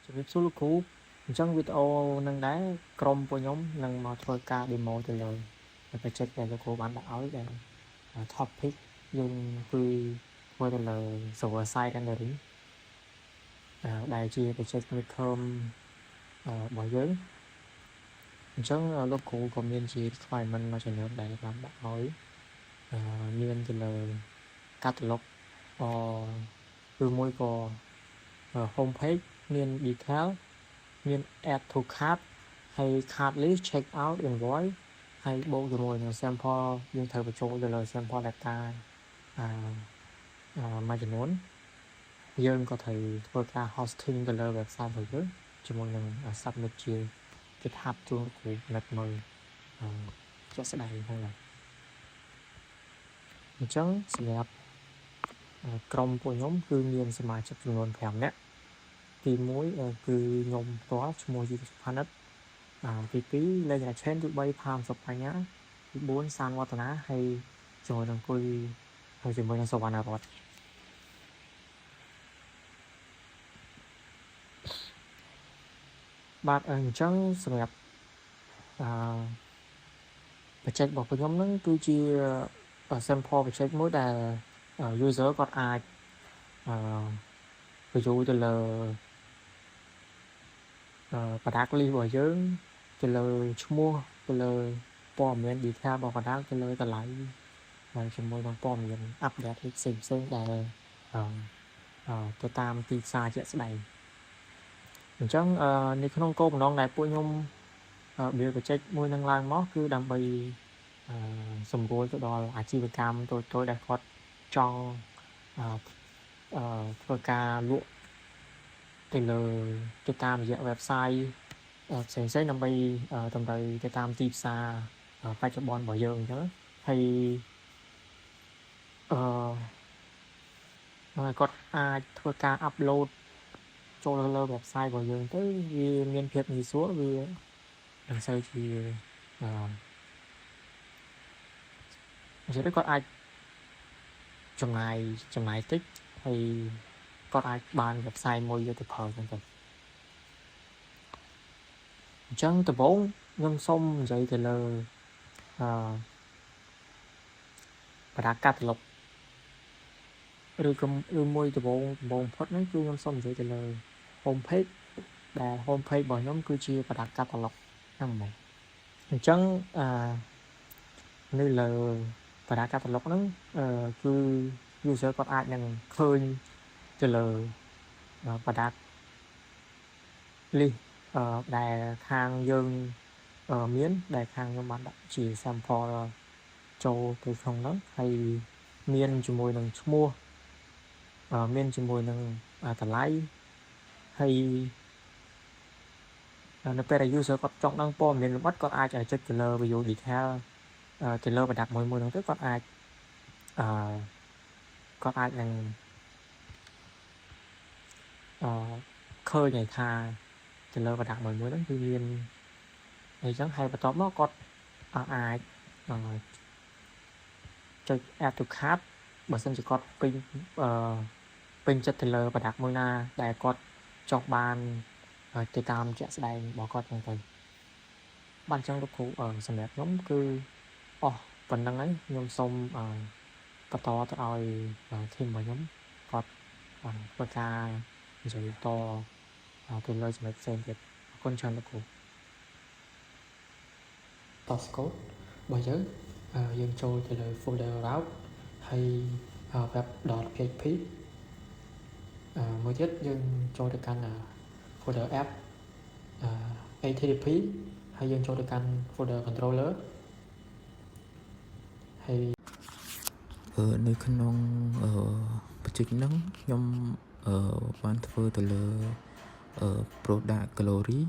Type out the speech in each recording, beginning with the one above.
ជំរាបសួរលោកគ្រូអញ្ចឹងវីដេអូនឹងដែរក្រុមពួកខ្ញុំនឹងមកធ្វើការ demo ទៅលើ project ដែលលោកគ្រូបានដាក់ឲ្យដែល topic យើងគឺធ្វើទៅលើ server side rendering ដែលជា project midterm របស់យើងអញ្ចឹងលោកគ្រូក៏មានជា requirement មួយចំនួនដែលបានដាក់ឲ្យមានទៅលើ catalog ឬមួយក៏ home page មាន detail មាន add to cart ហើយ cart list check out invoice ហើយបូកជាមួយនឹង sample យើងត្រូវបញ្ចូលទៅលើ sample data មួយចំនួនយើងក៏ត្រូវធ្វើការ hosting ទៅលើ website របស់យើងជាមួយនឹង submit ជា GitHub ជូនគ្រូផលិតមើលជាក់ស្ដែងហ្នឹងណាអញ្ចឹងសម្រាប់ក្រុមពួកខ្ញុំគឺមានសមាជិកចំនួន5នាក់ទី1គឺខ្ញុំផ្ទាល់ឈ្មោះយុទ្ធផានិតទី2លេខឆេនទី3ផាមសុបញ្ញាទី4សានវឌ្ឍនាហើយជាមួយនឹងគុយហើយជាមួយនឹងសវណ្ណរតន៍បាទអញ្ចឹងសម្រាប់project របស់ខ្ញុំហ្នឹងគឺជា sample project មួយដែល user គាត់អាចបញ្ចូលទៅលើ product list របស់យើងទៅលើឈ្មោះទៅលើព័ត៌មាន detail របស់ product ទៅលើតម្លៃហើយជាមួយនឹងព័ត៌មាន update ផ្សេងៗដែលទៅតាមទីផ្សារជាក់ស្ដែងអញ្ចឹងនៅក្នុងគោលបំណងដែលពួកខ្ញុំbuild project មួយនឹងឡើងមកគឺដើម្បីសម្រួលទៅដល់អាជីវកម្មតូចៗដែលគាត់ចង់ធ្វើការលក់ទៅលើទៅតាមរយៈ website ផ្សេងៗដើម្បីតម្រូវទៅតាមទីផ្សារបច្ចុប្បន្នរបស់យើងអញ្ចឹងហើយគាត់អាចធ្វើការ upload ចូលលើ website របស់យើងទៅវាមានភាពងាយស្រួលវាមិនសូវជានិយាយទៅគាត់អាចចំណាយតិចហើយគាត់អាចបាន website មួយយកទៅប្រើហ្នឹងទៅអញ្ចឹងដំបូងខ្ញុំសូមនិយាយទៅលើproduct catalog ឬមួយដំបូងផុតហ្នឹងគឺខ្ញុំសូមនិយាយទៅលើ home page ដែល home page របស់ខ្ញុំគឺជា product catalog ហ្នឹងហ្មងអញ្ចឹងនៅលើ product catalog ហ្នឹងគឺ user គាត់អាចនឹងឃើញទៅលើ product list ដែលខាងយើងមានដែលខាងខ្ញុំបានដាក់ជា sample ចូលទៅក្នុងហ្នឹងហើយមានជាមួយនឹងឈ្មោះមានជាមួយនឹងតម្លៃហើយនៅពេលដែល user គាត់ចង់ដឹងព័ត៌មានលម្អិតគាត់អាចចុចទៅលើ view detail ទៅលើ product មួយហ្នឹងទៅគាត់អាចនឹងឃើញឯថាទៅលើ product មួយហ្នឹងគឺមានអញ្ចឹងហើយបន្ទាប់មកគាត់អាចចុច add to cart បើសិនជាគាត់ពេញចិត្តទៅលើ product មួយណាដែលគាត់ចង់បានទៅតាមជាក់ស្ដែងរបស់គាត់ហ្នឹងទៅបាទអញ្ចឹងលោកគ្រូសម្រាប់ខ្ញុំគឺអស់ប៉ុណ្្នឹងហើយខ្ញុំសូមបន្តទៅឲ្យ team របស់ខ្ញុំគាត់ធ្វើការនិយាយតទៅលើចំណុចផ្សេងទៀតអរគុណច្រើនលោកគ្រូ source code របស់យើងចូលទៅលើ folder route ហើយ web.php មួយទៀតយើងចូលទៅកាន់ folder app http ហើយយើងចូលទៅកាន់ folder controller ហើយនៅក្នុងproject ហ្នឹងខ្ញុំបានធ្វើទៅលើ product gallery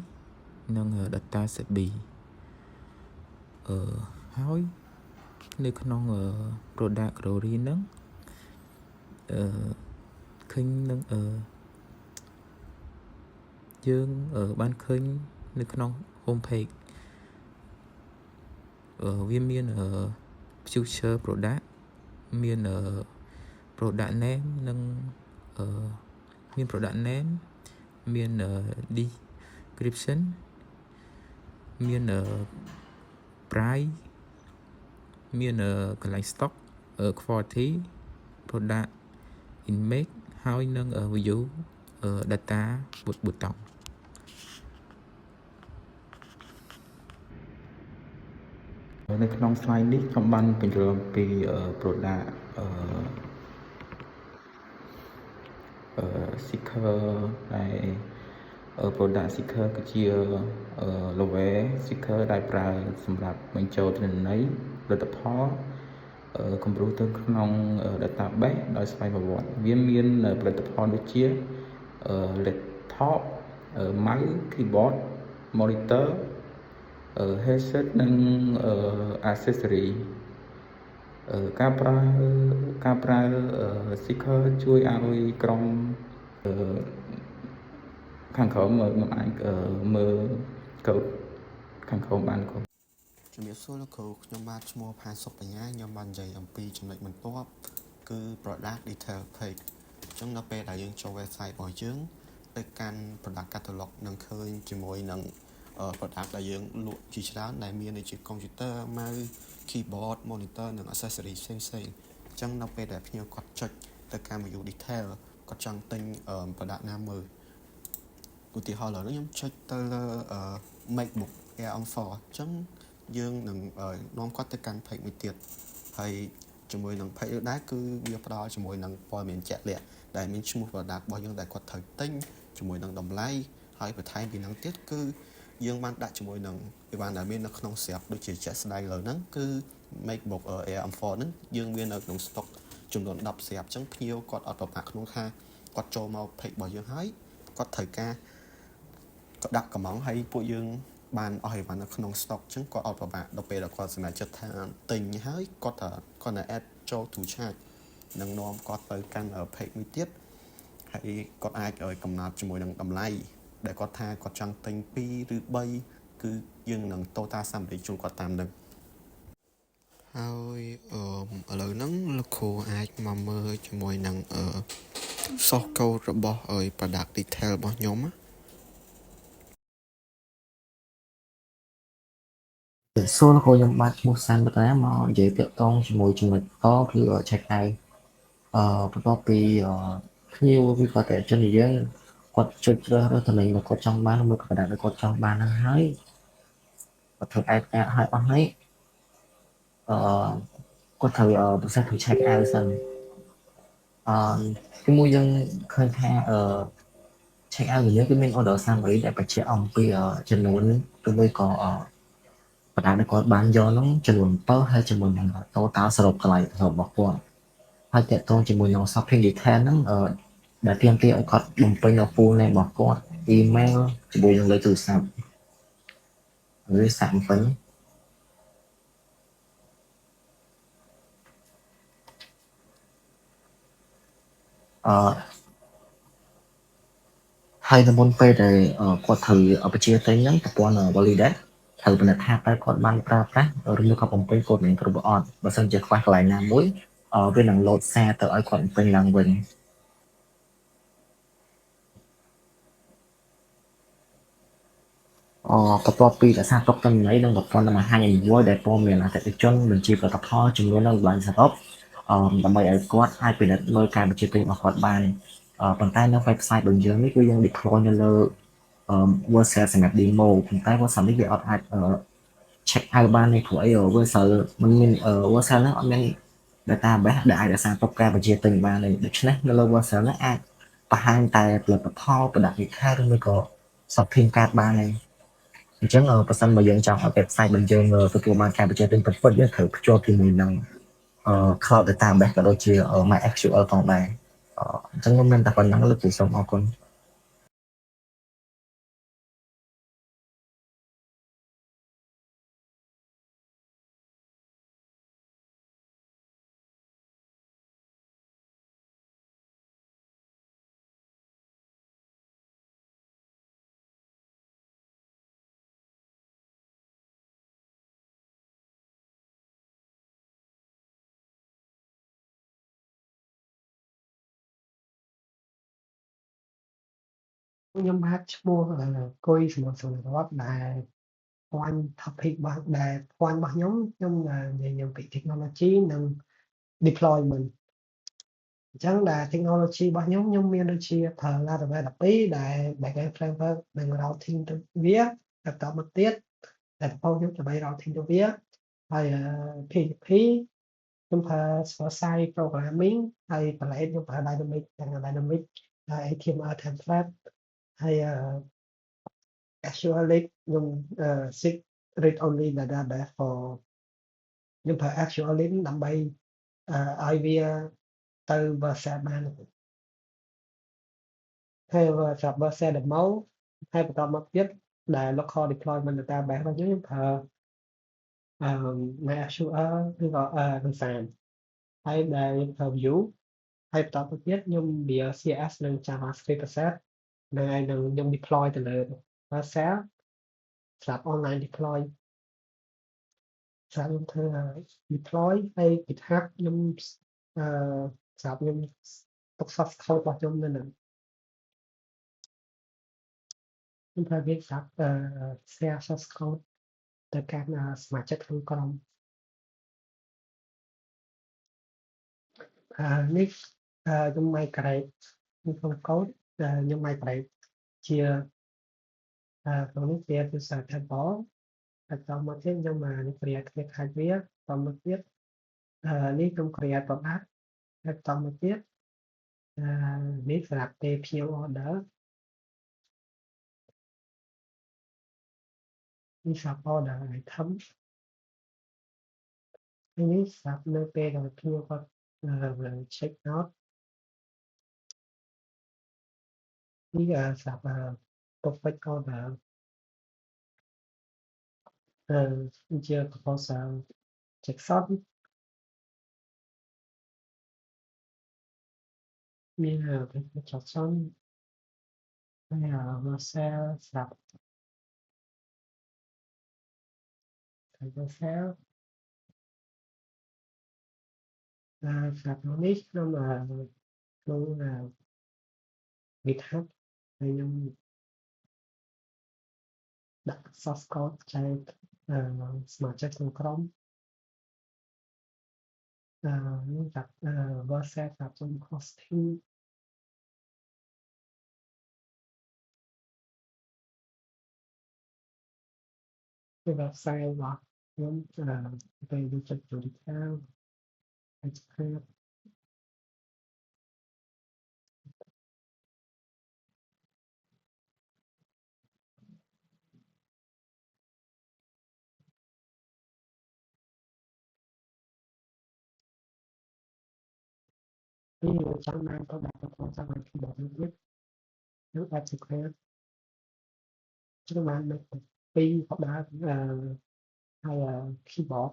និង data set B ហើយនៅក្នុង product gallery ហ្នឹងឃើញនឹងយើងបានឃើញនៅក្នុង home page វាមាន future product មាន product name និងមាន product name មាន description មាន price មានកន្លែង stock quality product image ហើយនឹង view data button នៅក្នុង slide នេះខ្ញុំបានពន្យល់ពី product seeker ដែល product seeker គឺជា lower seeker ដែលប្រើសម្រាប់បញ្ចូលទិន្នន័យផលិតផលគំរូទៅក្នុង database ដោយស្វ័យប្រវត្តិវាមានផលិតផលដូចជា laptop mouse keyboard monitor headset និង accessory ការប្រើ seeker ជួយឲ្យក្រុមខាងក្រោមមិនអាចមើលកូដខាងក្រោមបានគោ ជំរាបសួរលោកគ្រូខ្ញុំបាទឈ្មោះផាសុកបញ្ញាខ្ញុំបាននិយាយអំពីចំណុចបន្ទាប់គឺ product detail page អញ្ចឹងនៅពេលដែលយើងចូល website របស់យើងទៅកាន់ product catalog នឹងឃើញជាមួយនឹង product ដែលយើងលក់ជាច្រើនដែលមានដូចជា computer mouse keyboard monitor និង accessory ផ្សេងៗអញ្ចឹងនៅពេលដែលភ្ញៀវគាត់ចុចទៅកាន់ view detail គាត់ចង់ទិញ product ណាមួយឧទាហរណ៍ឥឡូវនេះខ្ញុំចុចទៅលើ MacBook Air M4 អញ្ចឹងយើងនឹងនាំគាត់ទៅកាន់ page មួយទៀតហើយជាមួយនឹង page ដូចដែរគឺវាផ្ដល់ជាមួយនឹងព័ត៌មានជាក់លាក់ដែលមានឈ្មោះ product របស់យើងដែលគាត់ត្រូវទិញជាមួយនឹងតម្លៃហើយបន្ថែមពីនឹងទៀតគឺយើងបានដាក់ជាមួយនឹងអីវ៉ាន់ដែលមាននៅក្នុងស្រាប់ដូចជាជាក់ស្ដែងឥឡូវហ្នឹងគឺ MacBook Air M4 ហ្នឹងយើងមាននៅក្នុង stock ចំនួន10ស្រាប់អញ្ចឹងភ្ញៀវគាត់អត់ប្របាក់ក្នុងថាគាត់ចូលមក page របស់យើងហើយគាត់ត្រូវការក៏ដាក់កំងហើយពួកយើងបានអស់អីវ៉ាន់នៅក្នុង stock អញ្ចឹងគាត់អត់ប្របាក់ដល់ពេលដែលគាត់សម្រេចចិត្តថាទិញហើយគាត់តែ add ចូល to chat នឹងនាំគាត់ទៅកាន់ page មួយទៀតហើយគាត់អាចកំណត់ជាមួយនឹងតម្លៃដែលគាត់ថាគាត់ចង់ទិញ2ឬ3គឺយើងនឹង total summary ជូនគាត់តាមនឹងហើយឥឡូវហ្នឹងលោកគ្រូអាចមកមើលជាមួយនឹង source code របស់ product detail របស់ខ្ញុំណាសួរលោកគ្រូខ្ញុំបាទឈ្មោះសានបតាមកនិយាយតាក់ទងជាមួយចំណុចតគឺ check out បន្ទាប់ពីភ្ញៀវវាគាត់តែចិនយើងគាត់ចុចរើសតំណែងដែលគាត់ចង់បានមួយប្រដាប់ដែលគាត់ចង់បានហ្នឹងហើយគាត់ធ្វើ add ឲ្យអស់ហើយគាត់ត្រូវប្រសិទ្ធទៅ check out សិនទីមួយយើងឃើញថា check out របស់យើងគឺមាន order summary ដែលបញ្ជាក់អំពីចំនួនឬមួយក៏ប្រដាប់ដែលគាត់បានយកហ្នឹងចំនួន7ហើយជាមួយនឹង total សរុបកន្លែងរបស់គាត់ហើយតកតងជាមួយនឹង shopping detail ហ្នឹងដែលទាមទារឲ្យគាត់បំពេញនៅ full name របស់គាត់ email ជាមួយនឹងលេខទូរស័ព្ទឬសាក់បំពេញហើយនៅមុនពេលដែលគាត់ត្រូវបញ្ជាទិញហ្នឹងប្រព័ន្ធ validate ត្រូវពិនិត្យថាតើគាត់បានប្រើប្រាស់ឬមួយក៏បំពេញកូដនឹងគ្រប់អត់បើសិនជាខ្វះកន្លែងណាមួយវានឹង load សារទៅឲ្យគាត់បំពេញឡើងវិញបន្ទាប់ពីរក្សាទុកទិន្នន័យនិងប្រព័ន្ធបង្ហាញឲ្យយល់ដែលព័ត៌មានអតិថិជនបញ្ជីផលិតផលចំនួននិងតម្លៃសរុបដើម្បីឲ្យគាត់អាចពិនិត្យមើលការបញ្ជាទិញរបស់គាត់បានប៉ុន្តែនៅ website របស់យើងនេះគឺយើង deploy នៅលើ version សម្រាប់ demo ប៉ុន្តែ version នេះវាអត់អាចcheck out បានទេព្រោះអី version มันមាន version ហ្នឹងអត់មាន database ដែលអាចរក្សាទុកការបញ្ជាទិញបានទេដូច្នេះនៅលើ version ហ្នឹងអាចបង្ហាញតែផលិតផលប្រដាប់វិខារឬមួយក៏ shopping cart បានទេអញ្ចឹងបើសិនបើយើងចង់ឲ្យ website របស់យើងទទួលបានការបញ្ជាទិញពិតៗយើងត្រូវភ្ជាប់ជាមួយនឹងcloud database ក៏ដូចជា MySQL ផងដែរអញ្ចឹងខ្ញុំមានតែប៉ុណ្្នឹងលោកគ្រូសូមអរគុណ ខ្ញុំបាទឈ្មោះគុយសមុទ្រសុរតដែល point topic ដែល point របស់ខ្ញុំនិយាយពី technology និង deployment អញ្ចឹងដែល technology របស់ខ្ញុំមានដូចជាប្រើ Laravel 12ដែល backend framework និង routing ទៅវាបន្តមកទៀតដែលបងខ្ញុំដើម្បី routing ទៅវាហើយ PHP ខ្ញុំប្រើ server side programming ហើយ Blade ខ្ញុំប្រើ dynamic HTML template ហើយ SQLite ខ្ញុំ seek read only database for ខ្ញុំប្រើ SQLite ដើម្បីឲ្យវាទៅ version បានហើយ version demo ហើយបន្តមកទៀតដែល local deployment database របស់ខ្ញុំប្រើ MySQL ឬក៏ Runtime ហើយដែលខ្ញុំប្រើ Vue ហើយបន្តមកទៀតខ្ញុំវា CSS និង JavaScript ប្រសិទ្ធនឹងហើយនឹងខ្ញុំ deploy ទៅលើ Vercel សម្រាប់ online deploy សម្រាប់ខ្ញុំធ្វើ deploy ហើយ GitHub ខ្ញុំសម្រាប់ខ្ញុំទុក source code របស់ខ្ញុំនៅនឹងខ្ញុំប្រើវាសម្រាប់ share source code ទៅកាន់សមាជិកក្នុងក្រុមនេះខ្ញុំ migrate ក្នុង code ខ្ញុំ migrate ជាក្នុងនេះជា user table ហើយបន្តមកទៀតខ្ញុំcreate ខាច់វាបន្តមកទៀតនេះខ្ញុំ create product ហើយបន្តមកទៀតនេះសម្រាប់ pay PO order នេះសម្រាប់ order item នេះសម្រាប់នៅពេលដែលភ្ញៀវគាត់ check out នេះសម្រាប់ perfect order ជា proposal Jackson មាន Jackson ហើយ Vercel សម្រាប់ Vercel សម្រាប់នេះខ្ញុំក្នុង GitHub ហើយខ្ញុំដាក់ source code ចែកសមាជិកក្នុងក្រុមនេះដាក់ Vercel សម្រាប់ hosting គឺ website របស់ខ្ញុំទៅดูចិត្ត detail ហើយ script នេះចង់បានទៅដាក់ទៅចង់បាន keyboard នេះទៀតខ្ញុំ add script ជឿបាននៅពីរក៏បានហើយ keyboard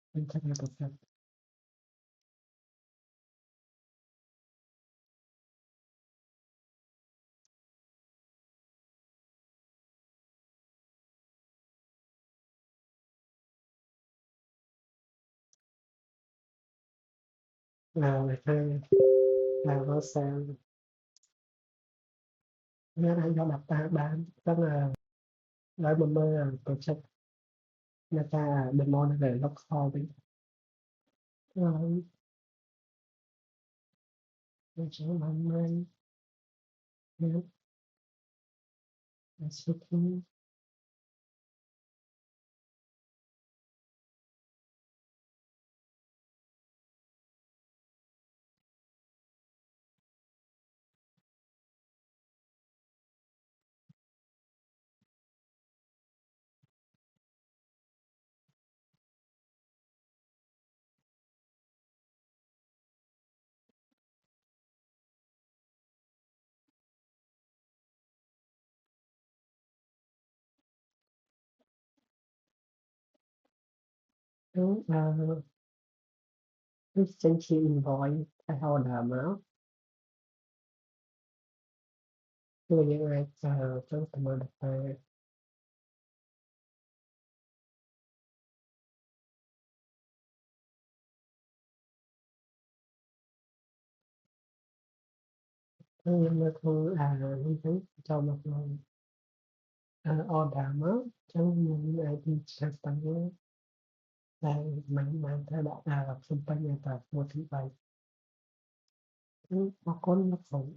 ខ្ញុំថាប្រសិទ្ធហើយ Vercel មានឲ្យយក data បានចឹងដោយមកមើល project data demo នៅលើ local វិញខ្ញុំចង់បានមើលមាន setting នេះចេញជា invoice តែ order មកគឺយើងអាចចូលទៅមើល data nhưng mà thường như thế cho một lần order mới trong những IT company là mình thay đổi là company là motivate nó có nó phụ